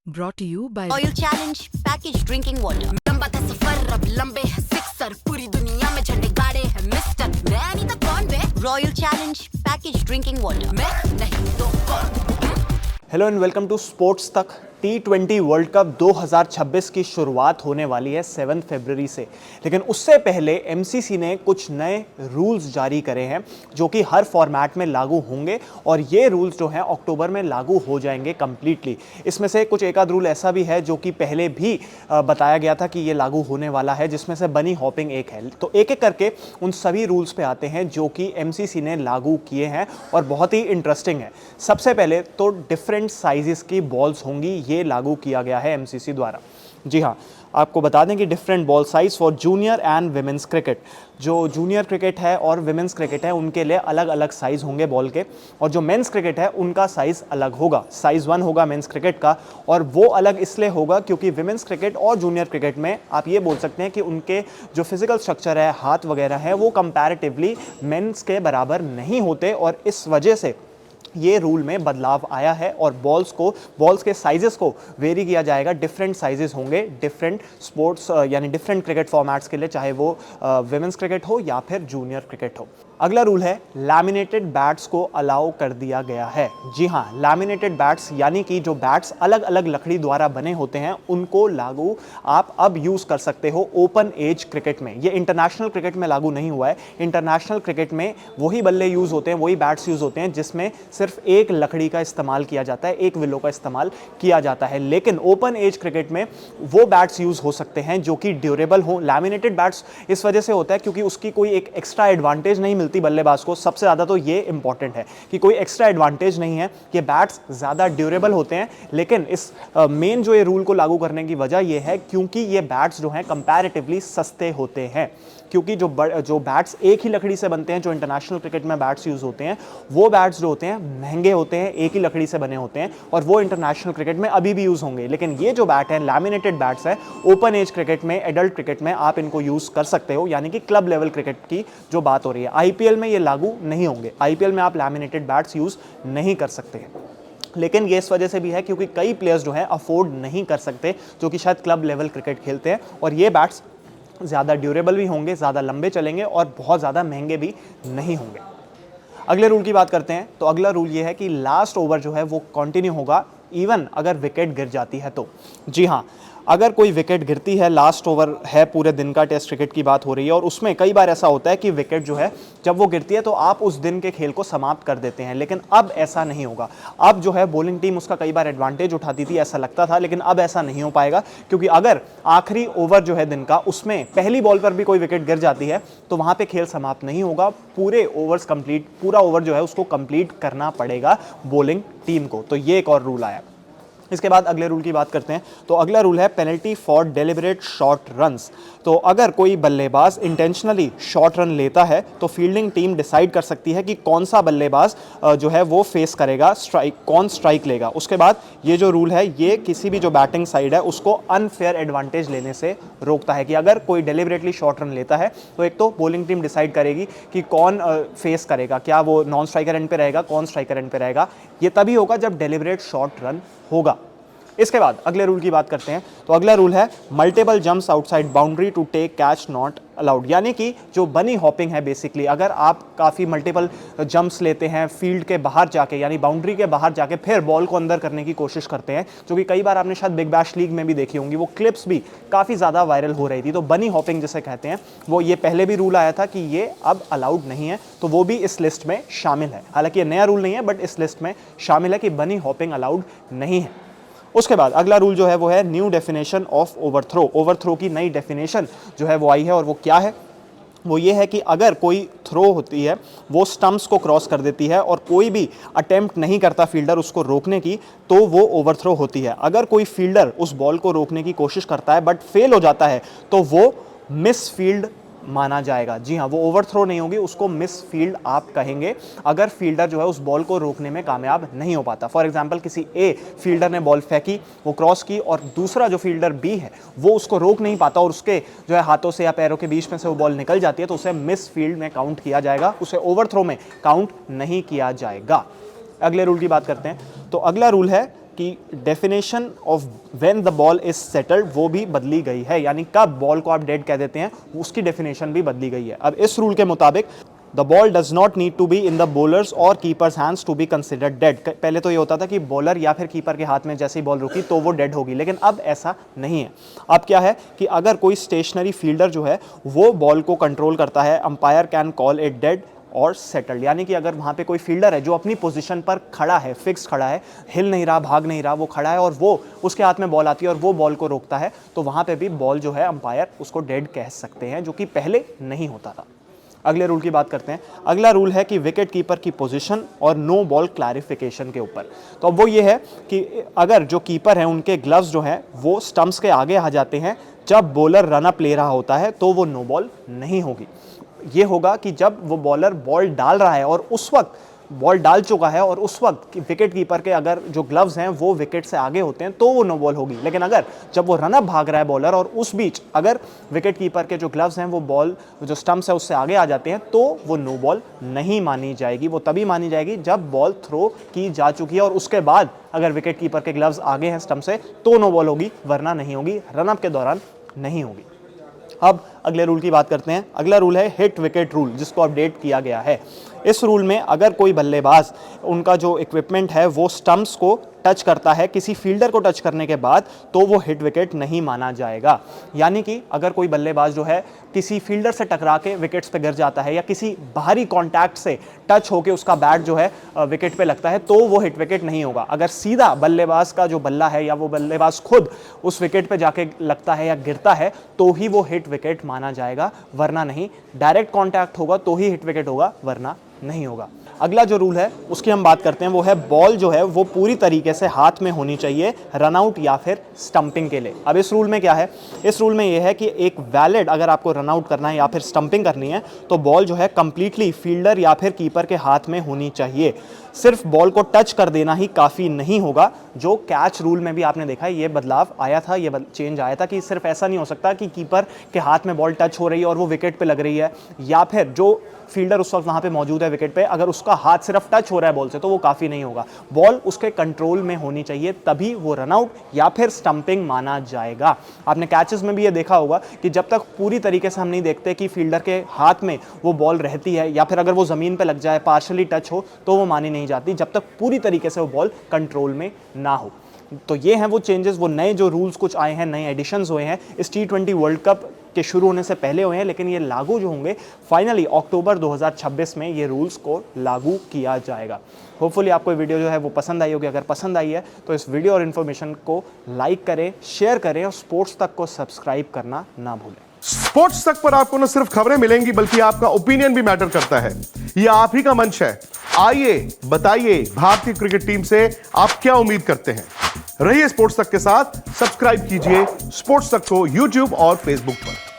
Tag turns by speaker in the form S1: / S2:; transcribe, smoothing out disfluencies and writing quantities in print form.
S1: brought to you by
S2: Oil Challenge Packaged Drinking Water। लंबा था सफर अब लंबे है सिक्सर, पूरी दुनिया में झंडे गाड़े हैं मिस्टर, मैं नहीं तो कौन बे। Royal Challenge Packaged Drinking Water, मैं नहीं तो कौन।
S3: Hello and welcome to sports Tak. T20 world cup 2026 की शुरुआत होने वाली है 7 फरवरी से, लेकिन उससे पहले एमसीसी ने कुछ नए रूल्स जारी करे हैं जो कि हर फॉर्मेट में लागू होंगे और ये रूल्स जो हैं अक्टूबर में लागू हो जाएंगे कम्प्लीटली। इसमें से कुछ एक आध रूल ऐसा भी है जो कि पहले भी बताया गया था कि ये लागू होने वाला है, जिसमें से बनी हॉपिंग एक है। तो एक एक करके उन सभी रूल्स पे आते हैं जो कि एमसीसी ने लागू किए हैं और बहुत ही इंटरेस्टिंग है। सबसे पहले तो डिफरेंट साइजेस की बॉल्स होंगी, ये लागू किया गया है एमसीसी द्वारा। जी हाँ, आपको बता दें कि different ball size for junior and women's cricket. जो जूनियर क्रिकेट है और विमेंस क्रिकेट है उनके लिए अलग अलग साइज होंगे बॉल के, और जो मेंस क्रिकेट है उनका साइज अलग होगा। साइज 1 होगा मेंस क्रिकेट का, और वो अलग इसलिए होगा क्योंकि विमेंस क्रिकेट और जूनियर क्रिकेट में आप ये बोल सकते हैं कि उनके जो फिजिकल स्ट्रक्चर है, हाथ वगैरह है, वो कंपैरेटिवली मेंस के बराबर नहीं होते, और इस वजह से ये रूल में बदलाव आया है और बॉल्स के साइजेस को वेरी किया जाएगा। डिफरेंट साइजेस होंगे डिफरेंट स्पोर्ट्स यानी डिफरेंट क्रिकेट फॉर्मेट्स के लिए, चाहे वो विमेंस क्रिकेट हो या फिर जूनियर क्रिकेट हो। अगला रूल है लैमिनेटेड बैट्स को अलाउ कर दिया गया है। जी हाँ, लैमिनेटेड बैट्स यानी कि जो बैट्स अलग अलग लकड़ी द्वारा बने होते हैं उनको लागू आप अब यूज़ कर सकते हो ओपन एज क्रिकेट में। ये इंटरनेशनल क्रिकेट में लागू नहीं हुआ है। इंटरनेशनल क्रिकेट में वही बल्ले यूज़ होते हैं, वही बैट्स यूज़ होते हैं जिसमें सिर्फ एक लकड़ी का इस्तेमाल किया जाता है, एक विलो का इस्तेमाल किया जाता है। लेकिन ओपन एज क्रिकेट में वो बैट्स यूज़ हो सकते हैं जो कि ड्यूरेबल हो। लैमिनेटेड बैट्स इस वजह से होता है क्योंकि उसकी कोई एक एक्स्ट्रा एडवांटेज नहीं मिलती बल्लेबाज को। सबसे ज़्यादा तो ये इंपॉर्टेंट है कि कोई एक्स्ट्रा एडवांटेज नहीं है, ये बैट्स ज़्यादा ड्यूरेबल होते हैं। लेकिन इस मेन जो ये रूल को लागू करने की वजह ये है क्योंकि ये बैट्स जो हैं कंपैरेटिवली सस्ते होते हैं, क्योंकि जो बैट्स एक ही लकड़ी से बनते हैं, जो इंटरनेशनल क्रिकेट में बैट्स यूज़ होते हैं, वो बैट्स जो होते हैं महंगे होते हैं, एक ही लकड़ी से बने होते हैं, और वो इंटरनेशनल क्रिकेट में अभी भी यूज़ होंगे। लेकिन ये जो बैट है लैमिनेटेड बैट्स है, ओपन एज क्रिकेट में, एडल्ट क्रिकेट में आप इनको यूज़ कर सकते हो, यानी कि क्लब लेवल क्रिकेट की जो बात हो रही है। आईपीएल में ये लागू नहीं होंगे, आईपीएल में आप लैमिनेटेड बैट्स यूज़ नहीं कर सकते हैं। लेकिन ये इस वजह से भी है क्योंकि कई प्लेयर्स जो हैं अफोर्ड नहीं कर सकते, जो कि शायद क्लब लेवल क्रिकेट खेलते हैं, और ये बैट्स ज़्यादा ड्यूरेबल भी होंगे, ज़्यादा लंबे चलेंगे और बहुत ज़्यादा महंगे भी नहीं होंगे। अगले रूल की बात करते हैं तो अगला रूल ये है कि लास्ट ओवर जो है वो कंटिन्यू होगा इवन अगर विकेट गिर जाती है तो। जी हाँ, अगर कोई विकेट गिरती है, लास्ट ओवर है, पूरे दिन का टेस्ट क्रिकेट की बात हो रही है, और उसमें कई बार ऐसा होता है कि विकेट जो है जब वो गिरती है तो आप उस दिन के खेल को समाप्त कर देते हैं। लेकिन अब ऐसा नहीं होगा। अब जो है बॉलिंग टीम उसका कई बार एडवांटेज उठाती थी, ऐसा लगता था, लेकिन अब ऐसा नहीं हो पाएगा, क्योंकि अगर आखिरी ओवर जो है दिन का उसमें पहली बॉल पर भी कोई विकेट गिर जाती है तो वहां पे खेल समाप्त नहीं होगा। पूरा ओवर जो है उसको कंप्लीट करना पड़ेगा बॉलिंग टीम को। तो ये एक और रूल आया। इसके बाद अगले रूल की बात करते हैं तो अगला रूल है penalty for deliberate short runs. तो अगर कोई बल्लेबाज इंटेंशनली शॉर्ट रन लेता है तो फील्डिंग टीम डिसाइड कर सकती है कि कौन सा बल्लेबाज जो है वो फेस करेगा, कौन स्ट्राइक लेगा। उसके बाद ये जो रूल है ये किसी भी जो बैटिंग साइड है उसको अनफेयर एडवांटेज लेने से रोकता है, कि अगर कोई डेलिबरेटली शॉर्ट रन लेता है तो एक तो बॉलिंग टीम डिसाइड करेगी कि कौन फेस करेगा, क्या वो नॉन स्ट्राइकर एंड पे रहेगा, कौन स्ट्राइकर एंड पे रहेगा। ये तभी होगा जब डेलिबरेट शॉर्ट रन होगा। इसके बाद अगले रूल की बात करते हैं तो अगला रूल है multiple jumps outside boundary to take catch not allowed. यानी कि जो बनी हॉपिंग है बेसिकली, अगर आप काफ़ी मल्टीपल जंप्स लेते हैं फील्ड के बाहर जाके, यानी बाउंड्री के बाहर जाके फिर बॉल को अंदर करने की कोशिश करते हैं, जो कि कई बार आपने शायद बिग बैश लीग में भी देखी होंगी, वो क्लिप्स भी काफ़ी ज़्यादा वायरल हो रही थी। तो बनी हॉपिंग जिसे कहते हैं, वो ये पहले भी रूल आया था कि ये अब अलाउड नहीं है, तो वो भी इस लिस्ट में शामिल है। हालांकि ये नया रूल नहीं है बट इस लिस्ट में शामिल है कि बनी हॉपिंग अलाउड नहीं है। उसके बाद अगला रूल जो है वो है new definition of overthrow. Overthrow की नई डेफिनेशन जो है वो आई है, और वो क्या है? वो ये है कि अगर कोई थ्रो होती है वो स्टंप्स को क्रॉस कर देती है और कोई भी अटेम्प्ट नहीं करता फील्डर उसको रोकने की, तो वो ओवरथ्रो होती है। अगर कोई फील्डर उस बॉल को रोकने की कोशिश करता है बट फेल हो जाता है तो वो मिस फील्ड माना जाएगा। जी हाँ, वो ओवरथ्रो नहीं होगी, उसको मिस फील्ड आप कहेंगे अगर फील्डर जो है उस बॉल को रोकने में कामयाब नहीं हो पाता। फॉर एग्जांपल किसी ए फील्डर ने बॉल फेंकी, वो क्रॉस की, और दूसरा जो फील्डर बी है वो उसको रोक नहीं पाता और उसके जो है हाथों से या पैरों के बीच में से वो बॉल निकल जाती है, तो उसे मिस फील्ड में काउंट किया जाएगा, उसे ओवरथ्रो में काउंट नहीं किया जाएगा। अगले रूल की बात करते हैं तो अगला रूल है कि definition of when the ball is settled वो भी बदली गई है, यानी कब बॉल को आप डेड कह देते हैं उसकी डेफिनेशन भी बदली गई है। अब इस रूल के मुताबिक the ball does not need to be in the bowler's और keeper's hands to be considered dead. पहले तो ये होता था कि बॉलर या फिर कीपर के हाथ में जैसे ही बॉल रुकी तो वो डेड होगी, लेकिन अब ऐसा नहीं है। अब क्या है कि अगर कोई स्टेशनरी फील्डर जो है वो बॉल को कंट्रोल करता है, umpire can call it dead और सेटल्ड। यानी कि अगर वहाँ पे कोई फील्डर है जो अपनी पोजीशन पर खड़ा है, फिक्स खड़ा है, हिल नहीं रहा, भाग नहीं रहा, वो खड़ा है और वो उसके हाथ में बॉल आती है और वो बॉल को रोकता है, तो वहाँ पे भी बॉल जो है अंपायर उसको डेड कह सकते हैं, जो कि पहले नहीं होता था। अगले रूल की बात करते हैं। अगला रूल है कि विकेट कीपर की पोजीशन और नो बॉल क्लैरिफिकेशन के ऊपर। तो अब वो ये है कि अगर जो कीपर हैं उनके ग्लव्स जो हैं वो स्टंप्स के आगे आ जाते हैं जब बॉलर रन अप ले रहा होता है तो वो नो बॉल नहीं होगी। ये होगा कि जब वो बॉलर बॉल डाल रहा है और उस वक्त बॉल डाल चुका है और उस वक्त विकेट कीपर के अगर जो ग्लव्स हैं वो विकेट से आगे होते हैं तो वो नो बॉल होगी। लेकिन अगर जब वो रनअप भाग रहा है बॉलर और उस बीच अगर विकेट कीपर के जो ग्लव्स हैं वो बॉल जो स्टंप्स है उससे आगे आ जाते हैं तो वो नो बॉल नहीं मानी जाएगी। वो तभी मानी जाएगी जब बॉल थ्रो की जा चुकी है और उसके बाद अगर विकेट कीपर के ग्लव्स आगे हैं स्टंप से तो नो बॉल होगी, वरना नहीं होगी, रनअप के दौरान नहीं होगी। अब अगले रूल की बात करते हैं। अगला रूल है हिट विकेट रूल, जिसको अपडेट किया गया है। इस रूल में अगर कोई बल्लेबाज उनका जो इक्विपमेंट है वो स्टंप्स को टच करता है किसी फील्डर को टच करने के बाद तो वो हिट विकेट नहीं माना जाएगा। यानी कि अगर कोई बल्लेबाज जो है किसी फील्डर से टकरा के विकेट्स पे गिर जाता है या किसी बाहरी कांटेक्ट से टच होके उसका बैट जो है विकेट पे लगता है तो वो हिट विकेट नहीं होगा। अगर सीधा बल्लेबाज का जो बल्ला है या वो बल्लेबाज खुद उस विकेट पे जाके लगता है या गिरता है तो ही वो हिट विकेट माना जाएगा, वरना नहीं। डायरेक्ट कांटेक्ट होगा तो ही हिट विकेट होगा, वरना नहीं होगा। अगला जो रूल है उसकी हम बात करते हैं, वो है बॉल जो है वो पूरी तरीके से हाथ में होनी चाहिए रनआउट या फिर स्टंपिंग के लिए। अब इस रूल में क्या है, इस रूल में ये है कि एक वैलिड अगर आपको रनआउट करना है या फिर स्टंपिंग करनी है तो बॉल जो है कंप्लीटली फील्डर या फिर कीपर के हाथ में होनी चाहिए। सिर्फ बॉल को टच कर देना ही काफ़ी नहीं होगा। जो कैच रूल में भी आपने देखा है ये बदलाव आया था, ये चेंज आया था कि सिर्फ ऐसा नहीं हो सकता कि कीपर के हाथ में बॉल टच हो रही है और वो विकेट पे लग रही है, या फिर जो फील्डर उस वक्त वहाँ पे मौजूद है विकेट पे अगर उसका हाथ सिर्फ टच हो रहा है बॉल से तो वो काफ़ी नहीं होगा। बॉल उसके कंट्रोल में होनी चाहिए, तभी वो रनआउट या फिर स्टंपिंग माना जाएगा। आपने कैचेस में भी ये देखा होगा कि जब तक पूरी तरीके से हम नहीं देखते कि फील्डर के हाथ में वो बॉल रहती है या फिर अगर वो ज़मीन पे लग जाए, पार्शली टच हो, तो वो मानी नहीं जाती जब तक पूरी तरीके से वो बॉल कंट्रोल में ना हो। तो ये हैं वो चेंजेस, वो नए जो रूल्स कुछ आए हैं, नए एडिशंस हुए हैं इस T20 वर्ल्ड कप के शुरू होने से पहले हुए हैं, लेकिन ये लागू जो होंगे फाइनली अक्टूबर 2026 में ये रूल्स को लागू किया जाएगा। होपफुली आपको ये वीडियो जो है वो पसंद आई होगी। अगर पसंद आई है तो इस वीडियो और इन्फॉर्मेशन को लाइक करें, शेयर करें और स्पोर्ट्स तक को सब्सक्राइब करना ना भूलें।
S1: स्पोर्ट्स तक पर आपको न सिर्फ खबरें मिलेंगी बल्कि आपका ओपिनियन भी मैटर करता है। यह आप ही का मंच है। आइए बताइए भारतीय क्रिकेट टीम से आप क्या उम्मीद करते हैं। रहिए स्पोर्ट्स तक के साथ, सब्सक्राइब कीजिए स्पोर्ट्स तक को YouTube और Facebook पर।